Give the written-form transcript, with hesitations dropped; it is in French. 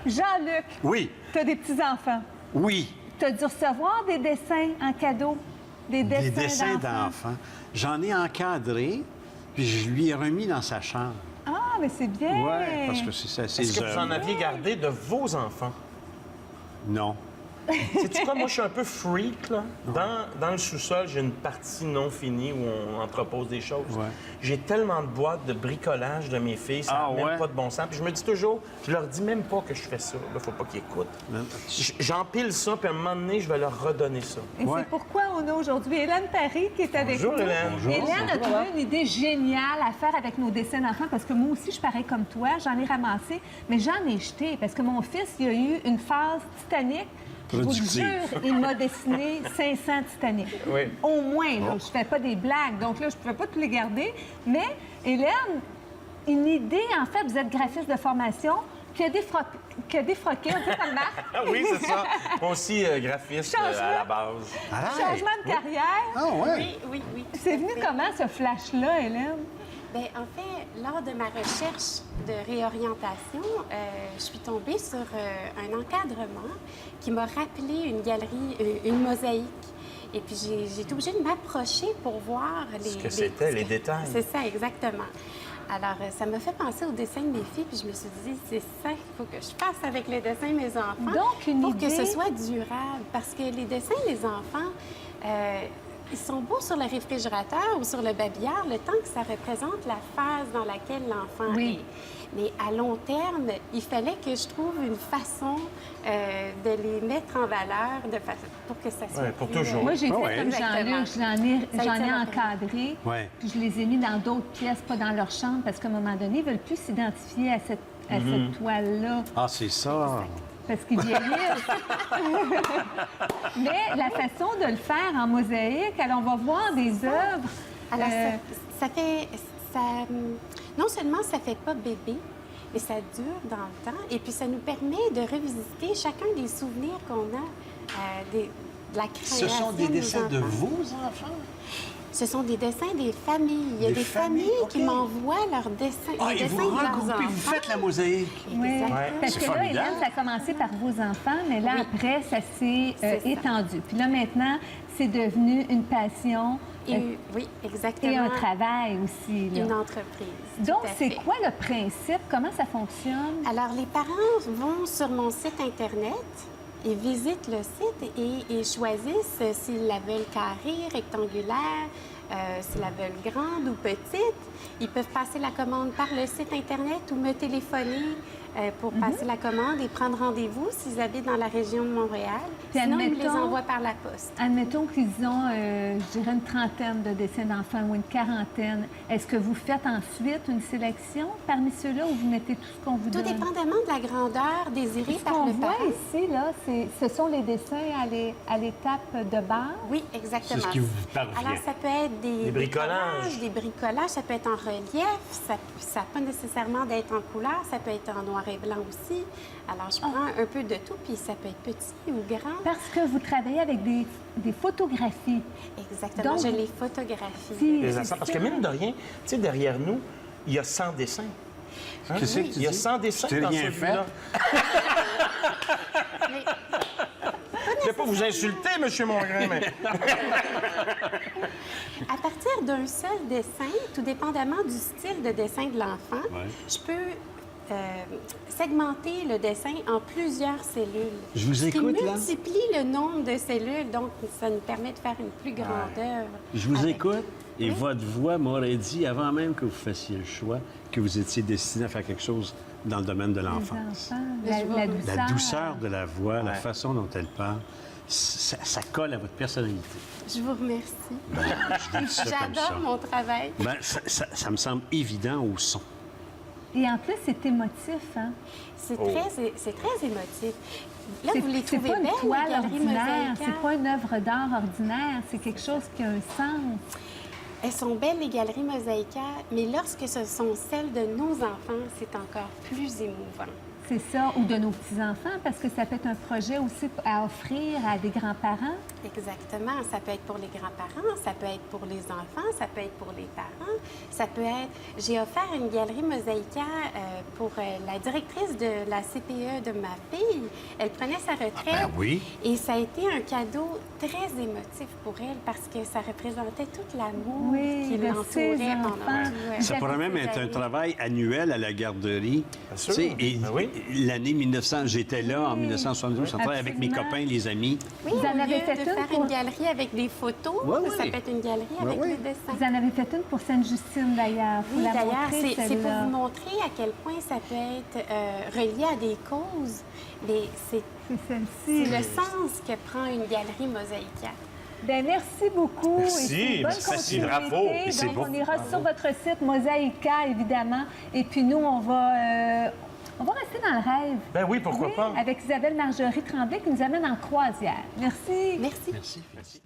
Jean-Luc, Oui, tu as des petits-enfants. oui. Tu as dû recevoir des dessins en cadeau, des Des dessins dessins d'enfants. d'enfants. J'en ai encadré, puis je lui ai remis dans sa chambre. Ah, mais c'est bien. Oui, parce que c'est ça, Est-ce ses que vous en œuvres. aviez gardé de vos enfants? Non. Sais-tu quoi? Moi, je suis un peu freak, là. Dans le sous-sol, j'ai une partie non finie où on entrepose des choses. Ouais. J'ai tellement de boîtes de bricolage de mes filles, ça n'a Ah, même ouais? pas de bon sens. Puis je me dis toujours, je leur dis même pas que je fais ça. Là, faut pas qu'ils écoutent. J'empile ça, puis à un moment donné, je vais leur redonner ça. Et Ouais. c'est pourquoi on a aujourd'hui Hélène Paris qui est avec Bonjour, nous. Hélène. Bonjour. Hélène a trouvé une idée géniale à faire avec nos dessins d'enfants parce que moi aussi, je suis pareil comme toi. J'en ai ramassé, mais j'en ai jeté parce que mon fils, il a eu une phase Titanic. Je vous le Productive. jure, il m'a dessiné 500 Titanic. Oui. Au moins, là, je fais pas des blagues. Donc là, je pouvais pas tous les garder. Mais Hélène, une idée, en fait, vous êtes graphiste de formation, qui a défroqué un peu comme Marc. Ah oui, c'est ça. Moi aussi, graphiste à la base. Arrête! Changement de carrière. Ah, ouais. Oui. C'est venu comment, ce flash-là, Hélène? Bien, en fait, lors de ma recherche de réorientation, je suis tombée sur un encadrement qui m'a rappelé une galerie, une mosaïque. Et puis, j'ai été obligée de m'approcher pour voir les... Ce que c'était, les détails. C'est ça, exactement. Alors, ça m'a fait penser au dessin de mes filles, puis je me suis dit, c'est ça qu'il faut que je fasse avec les dessins de mes enfants. Donc, une pour idée... que ce soit durable. Parce que les dessins des enfants... ils sont beaux sur le réfrigérateur ou sur le babillard le temps que ça représente la phase dans laquelle l'enfant Oui. est. Mais à long terme, il fallait que je trouve une façon de les mettre en valeur pour que ça soit Ouais, pour plus, toujours. Moi, j'ai fait ouais. comme Exactement. Jean-Luc, j'en ai Ça a été encadré, Ouais. puis je les ai mis dans d'autres pièces, pas dans leur chambre, parce qu'à un moment donné, ils veulent plus s'identifier à cette toile-là, Ah, c'est ça. parce qu'ils vieillissent. Mais la façon de le faire en mosaïque, alors on va voir des œuvres. Alors, ça fait... non seulement ça fait pas bébé, mais ça dure dans le temps. Et puis, ça nous permet de revisiter chacun des souvenirs qu'on a de la création. Ce sont des nos dessins de enfants. vos enfants? Ce sont des dessins des familles. Il y a Des des familles familles, qui OK. m'envoient leurs dessins, Ah, les et dessins vous de leurs regroupez, vous enfants. faites la mosaïque. Oui, Exactement. parce C'est que là, formidable. Hélène, ça a commencé par vos enfants, mais là, Oui. après, ça s'est C'est ça. étendu. Puis là, maintenant, c'est devenu une passion Oui, exactement. et un travail aussi. Là. Une entreprise. Donc, tout à c'est fait. quoi le principe? Comment ça fonctionne? Alors, les parents vont sur mon site Internet, ils visitent le site et ils choisissent s'ils la veulent carrée, rectangulaire, s'ils la veulent grande ou petite. Ils peuvent passer la commande par le site Internet ou me téléphoner pour passer la commande et prendre rendez-vous s'ils habitent dans la région de Montréal. Puis Sinon, ils me les admettons- envoient par la poste. Admettons qu'ils ont, je dirais, une trentaine de dessins d'enfants ou une quarantaine. Est-ce que vous faites ensuite une sélection parmi ceux-là ou vous mettez tout ce qu'on vous Tout donne? dépendamment de la grandeur désirée Ce par qu'on le voit parent. ici, là, ce sont les dessins à l'étape de base. Oui, exactement. C'est ce qui vous parvient. Alors, ça peut être des bricolages. des bricolages, ça peut être en relief, ça n'a pas nécessairement d'être en couleur, ça peut être en noir et blanc aussi. Alors, je prends un peu de tout, puis ça peut être petit ou grand. Parce que vous travaillez avec des photographies. Exactement, Donc, je les photographie. Si- Les enfants. Parce que mine de rien, tu sais, derrière nous, il y a 100 dessins. Hein? Qu'est-ce que tu Il y a dis? 100 dessins Je t'ai dans rien celui-là. Mais Je ne vais pas vous insulter, M. Mongrain, mais... à partir d'un seul dessin, tout dépendamment du style de dessin de l'enfant, Ouais. je peux segmenter le dessin en plusieurs cellules. Je vous Ce écoute, qui là. multiplie le nombre de cellules, donc ça nous permet de faire une plus grande œuvre. Je vous avec- écoute et votre voix m'aurait dit, avant même que vous fassiez le choix, Que vous étiez destiné à faire quelque chose dans le domaine de Les l'enfance. enfants, Je vois- la douceur. La douceur de la voix, la Ouais. façon dont elle parle, ça colle à votre personnalité. Je vous remercie. Je vous dis ça comme ça. J'adore mon travail. Ben, ça me semble évident au son. Et en plus, c'est émotif, hein? C'est très émotif. Là, vous les C'est trouvez pas belles, une toile les galeries ordinaire, Mosaïca? c'est pas une œuvre d'art ordinaire, c'est quelque chose qui a un sens. Elles sont belles, les galeries Mosaïca, mais lorsque ce sont celles de nos enfants, c'est encore plus émouvant. C'est ça, ou de nos petits-enfants, parce que ça peut être un projet aussi à offrir à des grands-parents. Exactement. Ça peut être pour les grands-parents, ça peut être pour les enfants, ça peut être pour les parents, ça peut être... J'ai offert une galerie Mosaïca pour la directrice de la CPE de ma fille. Elle prenait sa retraite. ben oui. Et ça a été un cadeau très émotif pour elle parce que ça représentait tout l'amour Oui, qui de ses l'entourait pendant enfants. tout, Ça pourrait même être un travail annuel à la garderie. sûr. Tu sais, et Ben oui. l'année 1900, j'étais là en 1972, je travaillais avec mes Absolument. copains, les amis. Oui, Vous en au avez lieu fait de une faire pour- une galerie avec des photos, Oui, ça oui. peut être une galerie avec oui. le dessin. Vous en avez fait une pour Sainte-Justine, d'ailleurs. Faut Oui, la d'ailleurs, montrer, c'est pour celle-là. vous montrer à quel point ça peut être relié à des causes. Mais c'est C'est celle-ci. le sens que prend une galerie Mosaïca. Bien, merci beaucoup. Merci, Et puis, bonne merci, continuité. bravo. Et c'est Donc, beau. on ira sur votre site Mosaïca, évidemment. Et puis, nous, on va rester dans le rêve. Ben oui, pourquoi pas? Avec Isabelle Marjorie Tremblay qui nous amène en croisière. Merci. Merci. Merci.